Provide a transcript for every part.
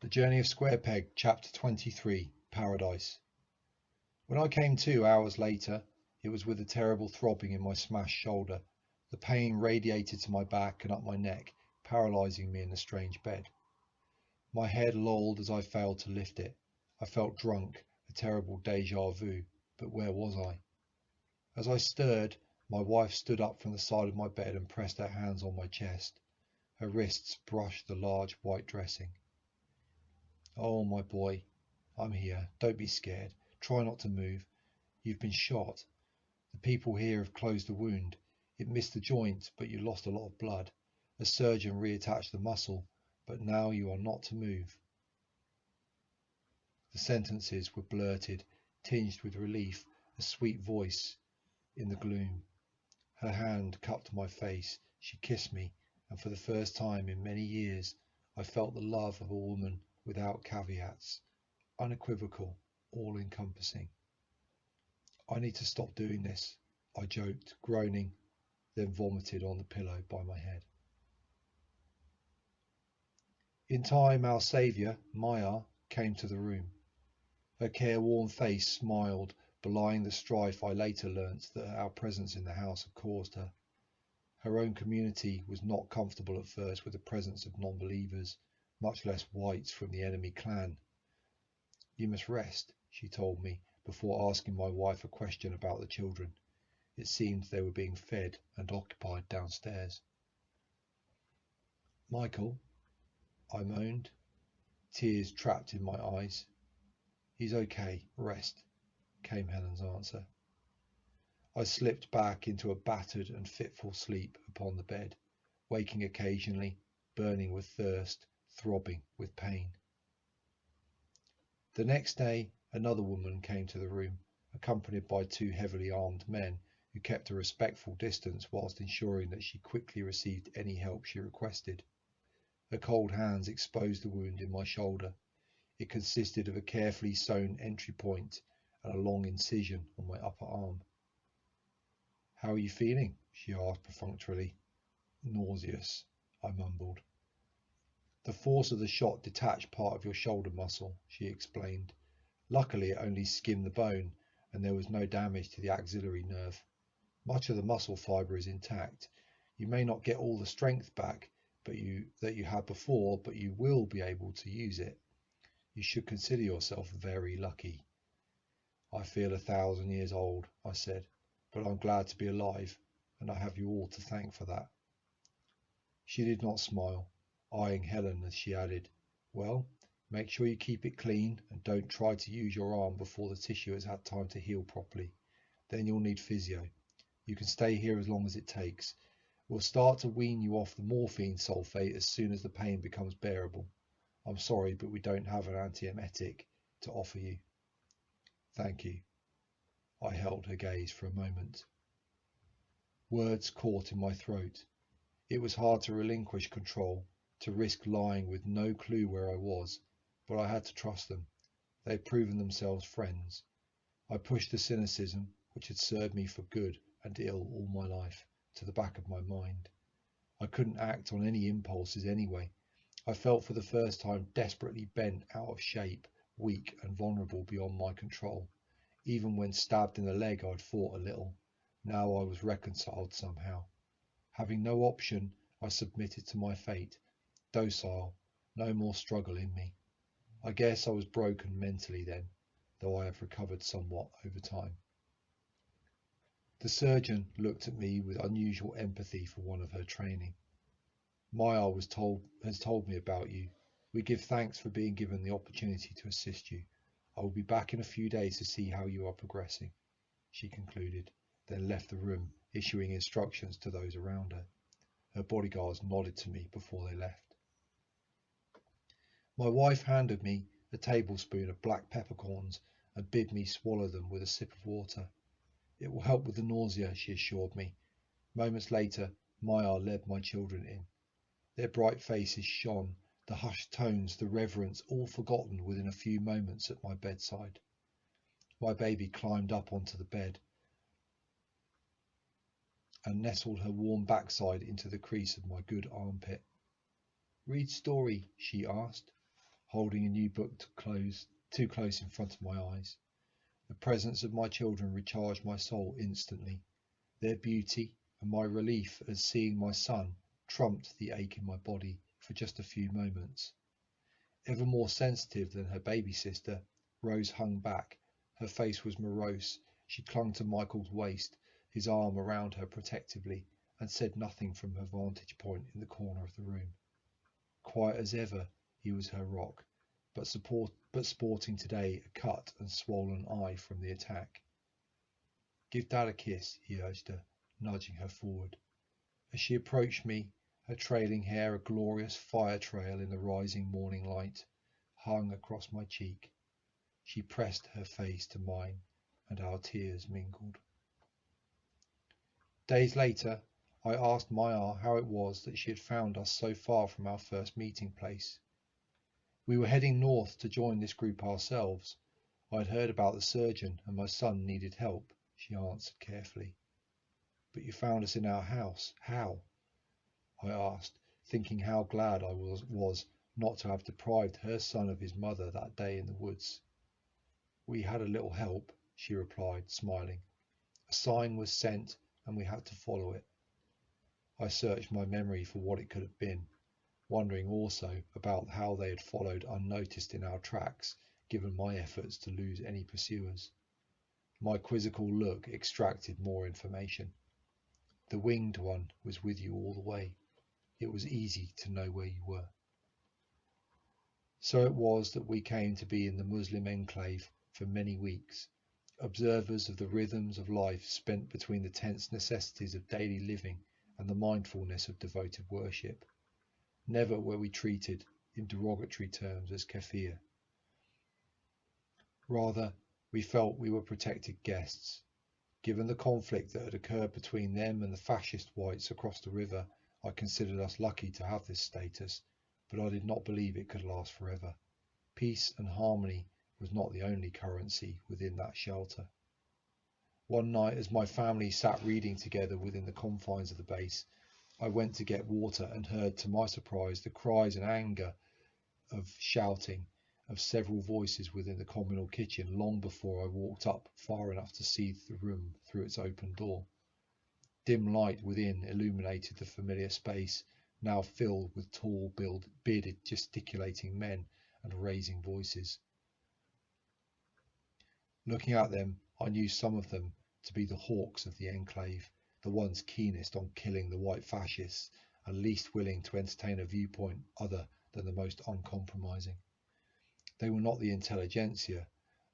The Journey of Square Peg, Chapter 23, Paradise. When I came to hours later, it was with a terrible throbbing in my smashed shoulder. The pain radiated to my back and up my neck, paralysing me in the strange bed. My head lolled as I failed to lift it. I felt drunk, a terrible déjà vu, but where was I? As I stirred, my wife stood up from the side of my bed and pressed her hands on my chest. Her wrists brushed the large white dressing. "Oh, my boy, I'm here. Don't be scared. Try not to move. You've been shot. The people here have closed the wound. It missed the joint, but you lost a lot of blood. A surgeon reattached the muscle, but now you are not to move." The sentences were blurted, tinged with relief, a sweet voice in the gloom. Her hand cupped my face. She kissed me, and for the first time in many years, I felt the love of a woman without caveats, unequivocal, all-encompassing. "I need to stop doing this," I joked, groaning, then vomited on the pillow by my head. In time, our saviour, Maya, came to the room. Her careworn face smiled, belying the strife I later learnt that our presence in the house had caused her. Her own community was not comfortable at first with the presence of non-believers, much less whites from the enemy clan. "You must rest," she told me, before asking my wife a question about the children. It seemed they were being fed and occupied downstairs. "Michael," I moaned, tears trapped in my eyes. "He's okay. Rest," came Helen's answer. I slipped back into a battered and fitful sleep upon the bed, waking occasionally, burning with thirst, throbbing with pain. The next day, another woman came to the room, accompanied by two heavily armed men who kept a respectful distance whilst ensuring that she quickly received any help she requested. Her cold hands exposed the wound in my shoulder. It consisted of a carefully sewn entry point and a long incision on my upper arm. "How are you feeling?" she asked perfunctorily. "Nauseous," I mumbled. "The force of the shot detached part of your shoulder muscle," she explained. "Luckily it only skimmed the bone, and there was no damage to the axillary nerve. Much of the muscle fibre is intact. You may not get all the strength back that you had before, but you will be able to use it. You should consider yourself very lucky." "I feel 1,000 years old," I said, "but I'm glad to be alive, and I have you all to thank for that." She did not smile, eyeing Helen as she added, "Well, make sure you keep it clean and don't try to use your arm before the tissue has had time to heal properly. Then you'll need physio. You can stay here as long as it takes. We'll start to wean you off the morphine sulfate as soon as the pain becomes bearable. I'm sorry, but we don't have an antiemetic to offer you." "Thank you." I held her gaze for a moment. Words caught in my throat. It was hard to relinquish control, to risk lying with no clue where I was, but I had to trust them. They had proven themselves friends. I pushed the cynicism, which had served me for good and ill all my life, to the back of my mind. I couldn't act on any impulses anyway. I felt for the first time desperately bent out of shape, weak and vulnerable beyond my control. Even when stabbed in the leg, I'd fought a little. Now I was reconciled somehow. Having no option, I submitted to my fate, docile, no more struggle in me. I guess I was broken mentally then, though I have recovered somewhat over time. The surgeon looked at me with unusual empathy for one of her training. "Maya has told me about you. We give thanks for being given the opportunity to assist you. I will be back in a few days to see how you are progressing," she concluded, then left the room, issuing instructions to those around her. Her bodyguards nodded to me before they left. My wife handed me a tablespoon of black peppercorns and bid me swallow them with a sip of water. "It will help with the nausea," she assured me. Moments later, Maya led my children in. Their bright faces shone, the hushed tones, the reverence, all forgotten within a few moments at my bedside. My baby climbed up onto the bed and nestled her warm backside into the crease of my good armpit. "Read story," she asked. holding a new book too close in front of my eyes. The presence of my children recharged my soul instantly. Their beauty and my relief at seeing my son trumped the ache in my body for just a few moments. Ever more sensitive than her baby sister, Rose hung back. Her face was morose. She clung to Michael's waist, his arm around her protectively, and said nothing from her vantage point in the corner of the room. Quiet as ever, he was her rock, but sporting today a cut and swollen eye from the attack. "Give Dad a kiss," he urged her, nudging her forward. As she approached me, her trailing hair a glorious fire trail in the rising morning light, hung across my cheek. She pressed her face to mine, and our tears mingled. Days later, I asked Maya how it was that she had found us so far from our first meeting place. "We were heading north to join this group ourselves. I had heard about the surgeon and my son needed help," she answered carefully. "But you found us in our house. How?" I asked, thinking how glad I was not to have deprived her son of his mother that day in the woods. "We had a little help," she replied, smiling. "A sign was sent and we had to follow it." I searched my memory for what it could have been, wondering also about how they had followed unnoticed in our tracks, given my efforts to lose any pursuers. My quizzical look extracted more information. "The winged one was with you all the way. It was easy to know where you were." So it was that we came to be in the Muslim enclave for many weeks, observers of the rhythms of life spent between the tense necessities of daily living and the mindfulness of devoted worship. Never were we treated in derogatory terms as kafir. Rather, we felt we were protected guests. Given the conflict that had occurred between them and the fascist whites across the river, I considered us lucky to have this status, but I did not believe it could last forever. Peace and harmony was not the only currency within that shelter. One night, as my family sat reading together within the confines of the base, I went to get water and heard, to my surprise, the cries and anger of shouting of several voices within the communal kitchen long before I walked up far enough to see the room through its open door. Dim light within illuminated the familiar space, now filled with tall, bearded, gesticulating men and raising voices. Looking at them, I knew some of them to be the hawks of the Enclave, the ones keenest on killing the white fascists and least willing to entertain a viewpoint other than the most uncompromising. They were not the intelligentsia,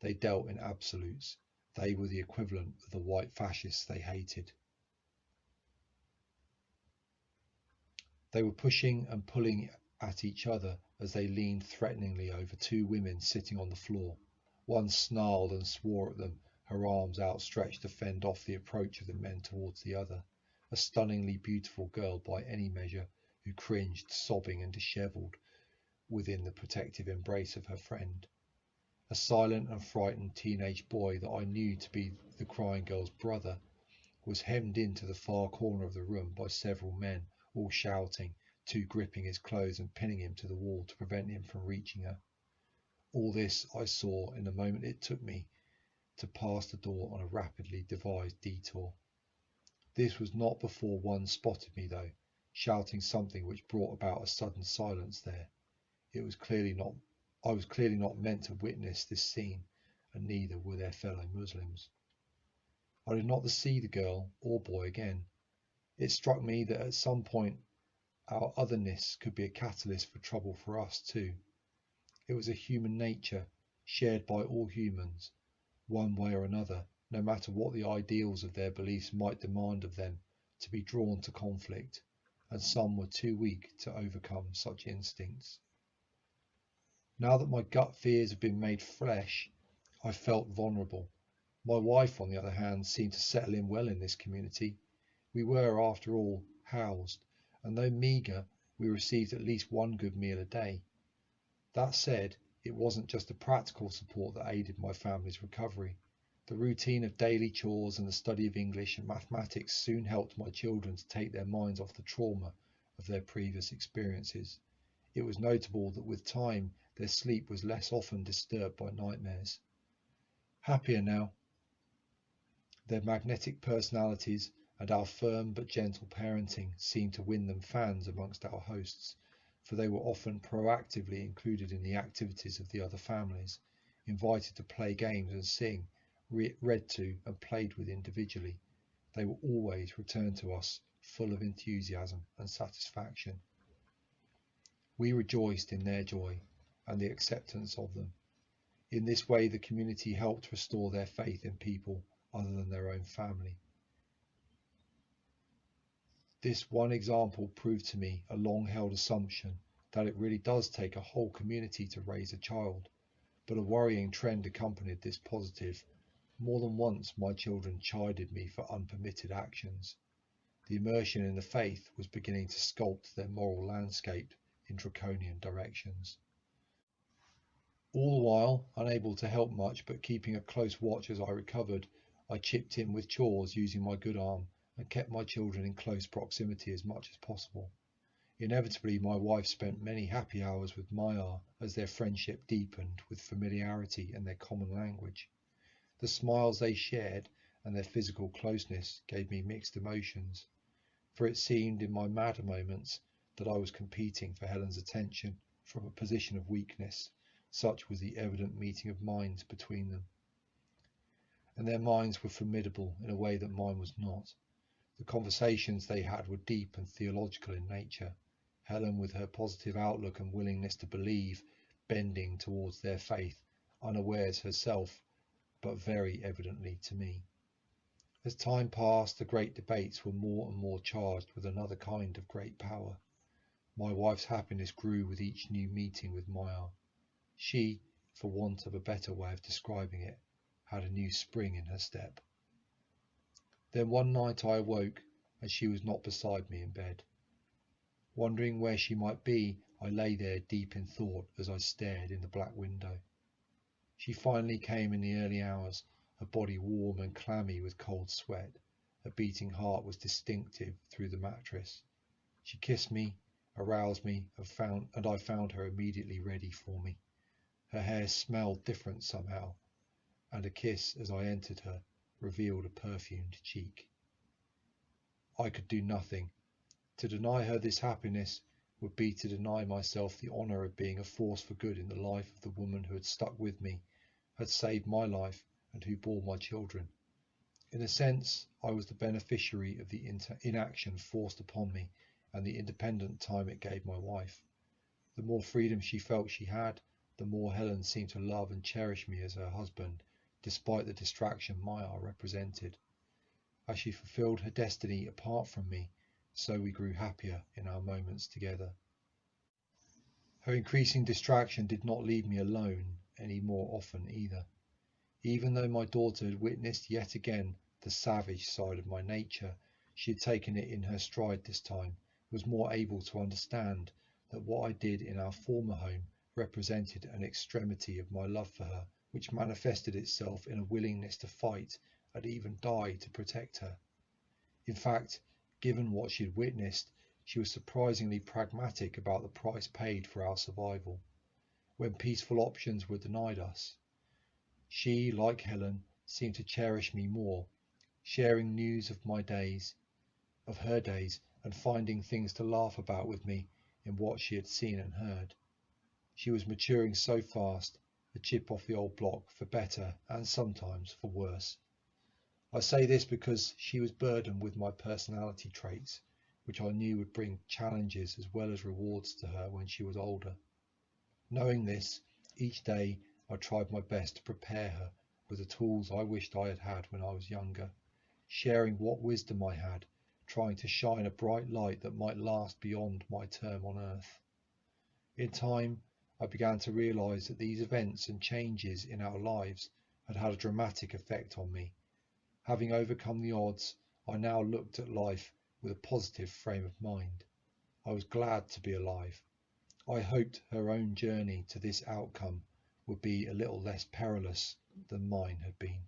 they dealt in absolutes. They were the equivalent of the white fascists they hated. They were pushing and pulling at each other as they leaned threateningly over two women sitting on the floor. One snarled and swore at them, her arms outstretched to fend off the approach of the men towards the other, a stunningly beautiful girl by any measure, who cringed, sobbing and dishevelled, within the protective embrace of her friend. A silent and frightened teenage boy that I knew to be the crying girl's brother was hemmed into the far corner of the room by several men, all shouting, two gripping his clothes and pinning him to the wall to prevent him from reaching her. All this I saw in the moment it took me to pass the door on a rapidly devised detour. This was not before one spotted me, though, shouting something which brought about a sudden silence there. I was clearly not meant to witness this scene, and neither were their fellow Muslims. I did not see the girl or boy again. It struck me that at some point our otherness could be a catalyst for trouble for us too. It was a human nature, shared by all humans, one way or another, no matter what the ideals of their beliefs might demand of them, to be drawn to conflict, and some were too weak to overcome such instincts. Now that my gut fears had been made flesh, I felt vulnerable. My wife, on the other hand, seemed to settle in well in this community. We were, after all, housed, and though meagre, we received at least one good meal a day. That said, it wasn't just the practical support that aided my family's recovery. The routine of daily chores and the study of English and mathematics soon helped my children to take their minds off the trauma of their previous experiences. It was notable that with time their sleep was less often disturbed by nightmares. Happier now, their magnetic personalities and our firm but gentle parenting seemed to win them fans amongst our hosts, for they were often proactively included in the activities of the other families, invited to play games and sing, read to and played with individually. They were always returned to us full of enthusiasm and satisfaction. We rejoiced in their joy and the acceptance of them. In this way, the community helped restore their faith in people other than their own family. This one example proved to me a long-held assumption that it really does take a whole community to raise a child, but a worrying trend accompanied this positive. More than once my children chided me for unpermitted actions. The immersion in the faith was beginning to sculpt their moral landscape in draconian directions. All the while, unable to help much but keeping a close watch as I recovered, I chipped in with chores using my good arm and kept my children in close proximity as much as possible. Inevitably, my wife spent many happy hours with Maya as their friendship deepened with familiarity and their common language. The smiles they shared and their physical closeness gave me mixed emotions, for it seemed in my madder moments that I was competing for Helen's attention from a position of weakness. Such was the evident meeting of minds between them. And their minds were formidable in a way that mine was not. The conversations they had were deep and theological in nature, Helen with her positive outlook and willingness to believe, bending towards their faith, unawares herself, but very evidently to me. As time passed, the great debates were more and more charged with another kind of great power. My wife's happiness grew with each new meeting with Maya. She, for want of a better way of describing it, had a new spring in her step. Then one night I awoke, and she was not beside me in bed. Wondering where she might be, I lay there deep in thought as I stared in the black window. She finally came in the early hours, her body warm and clammy with cold sweat. Her beating heart was distinctive through the mattress. She kissed me, aroused me, and I found her immediately ready for me. Her hair smelled different somehow, and a kiss as I entered her revealed a perfumed cheek. I could do nothing. To deny her this happiness would be to deny myself the honour of being a force for good in the life of the woman who had stuck with me, had saved my life, and who bore my children. In a sense, I was the beneficiary of the inaction forced upon me and the independent time it gave my wife. The more freedom she felt she had, the more Helen seemed to love and cherish me as her husband, despite the distraction Maya represented. As she fulfilled her destiny apart from me, so we grew happier in our moments together. Her increasing distraction did not leave me alone any more often either. Even though my daughter had witnessed yet again the savage side of my nature, she had taken it in her stride this time, was more able to understand that what I did in our former home represented an extremity of my love for her, which manifested itself in a willingness to fight and even die to protect her. In fact, given what she had witnessed, she was surprisingly pragmatic about the price paid for our survival. When peaceful options were denied us, she, like Helen, seemed to cherish me more, sharing news of my days, of her days, and finding things to laugh about with me in what she had seen and heard. She was maturing so fast, a chip off the old block, for better and sometimes for worse. I say this because she was burdened with my personality traits, which I knew would bring challenges as well as rewards to her when she was older. Knowing this, each day I tried my best to prepare her with the tools I wished I had had when I was younger, sharing what wisdom I had, trying to shine a bright light that might last beyond my term on earth. In time, I began to realise that these events and changes in our lives had had a dramatic effect on me. Having overcome the odds, I now looked at life with a positive frame of mind. I was glad to be alive. I hoped her own journey to this outcome would be a little less perilous than mine had been.